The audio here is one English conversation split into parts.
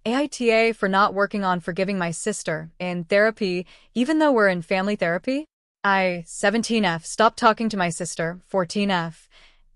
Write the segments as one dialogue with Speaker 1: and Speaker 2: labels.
Speaker 1: AITA for not working on forgiving my sister in therapy, even though we're in family therapy. 17F, stopped talking to my sister, 14F,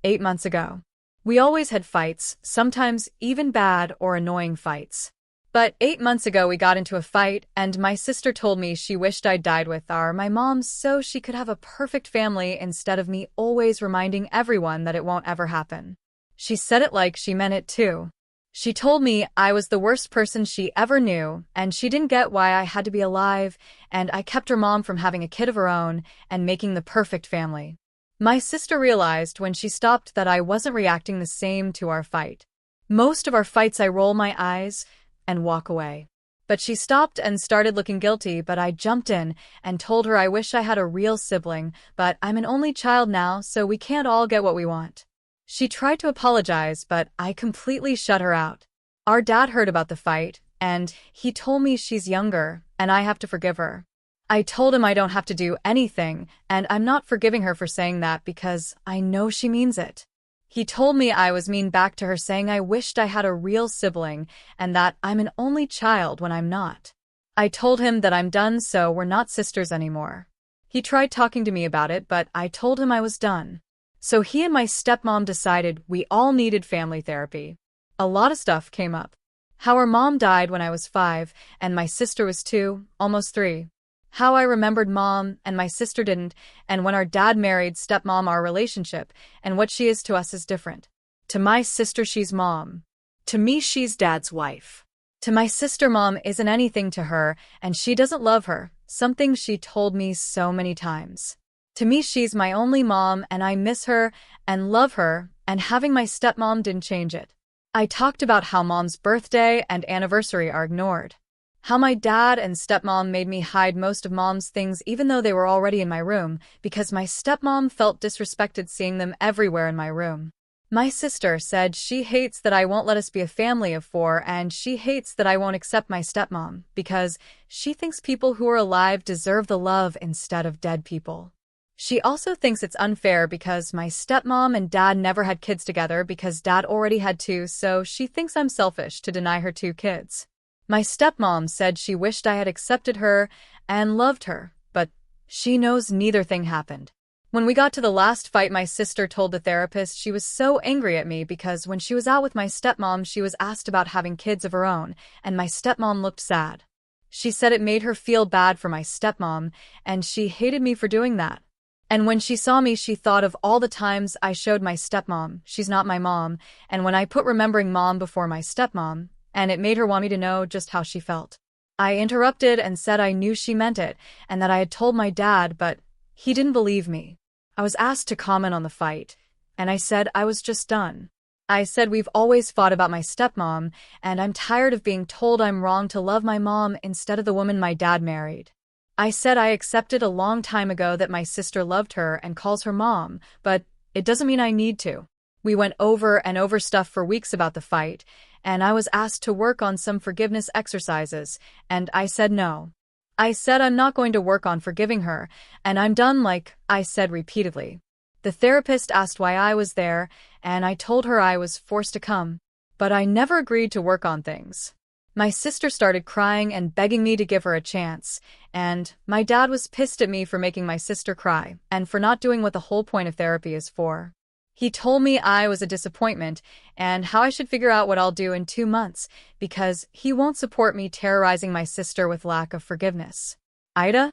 Speaker 1: 8 months ago. We always had fights, sometimes even bad or annoying fights. But 8 months ago we got into a fight, and my sister told me she wished I'd died with my mom so she could have a perfect family instead of me always reminding everyone that it won't ever happen. She said it like she meant it too. She told me I was the worst person she ever knew, and she didn't get why I had to be alive, and I kept her mom from having a kid of her own and making the perfect family. My sister realized when she stopped that I wasn't reacting the same to our fight. Most of our fights I roll my eyes and walk away. But she stopped and started looking guilty, but I jumped in and told her I wish I had a real sibling, but I'm an only child now, so we can't all get what we want. She tried to apologize, but I completely shut her out. Our dad heard about the fight, and he told me she's younger, and I have to forgive her. I told him I don't have to do anything, and I'm not forgiving her for saying that because I know she means it. He told me I was mean back to her, saying I wished I had a real sibling, and that I'm an only child when I'm not. I told him that I'm done, so we're not sisters anymore. He tried talking to me about it, but I told him I was done. So he and my stepmom decided we all needed family therapy. A lot of stuff came up. How our mom died when I was 5, and my sister was 2, almost 3. How I remembered mom, and my sister didn't, and when our dad married stepmom, our relationship, and what she is to us is different. To my sister, she's mom. To me, she's dad's wife. To my sister, mom isn't anything to her, and she doesn't love her, something she told me so many times. To me, she's my only mom, and I miss her and love her, and having my stepmom didn't change it. I talked about how mom's birthday and anniversary are ignored. How my dad and stepmom made me hide most of mom's things even though they were already in my room, because my stepmom felt disrespected seeing them everywhere in my room. My sister said she hates that I won't let us be a family of 4, and she hates that I won't accept my stepmom, because she thinks people who are alive deserve the love instead of dead people. She also thinks it's unfair because my stepmom and dad never had kids together because dad already had 2, so she thinks I'm selfish to deny her 2 kids. My stepmom said she wished I had accepted her and loved her, but she knows neither thing happened. When we got to the last fight, my sister told the therapist she was so angry at me because when she was out with my stepmom, she was asked about having kids of her own, and my stepmom looked sad. She said it made her feel bad for my stepmom, and she hated me for doing that. And when she saw me, she thought of all the times I showed my stepmom she's not my mom, and when I put remembering mom before my stepmom, and it made her want me to know just how she felt. I interrupted and said I knew she meant it, and that I had told my dad, but he didn't believe me. I was asked to comment on the fight, and I said I was just done. I said we've always fought about my stepmom, and I'm tired of being told I'm wrong to love my mom instead of the woman my dad married. I said I accepted a long time ago that my sister loved her and calls her mom, but it doesn't mean I need to. We went over and over stuff for weeks about the fight, and I was asked to work on some forgiveness exercises, and I said no. I said I'm not going to work on forgiving her, and I'm done, like I said repeatedly. The therapist asked why I was there, and I told her I was forced to come. But I never agreed to work on things. My sister started crying and begging me to give her a chance, and my dad was pissed at me for making my sister cry and for not doing what the whole point of therapy is for. He told me I was a disappointment and how I should figure out what I'll do in 2 months because he won't support me terrorizing my sister with lack of forgiveness. AITA?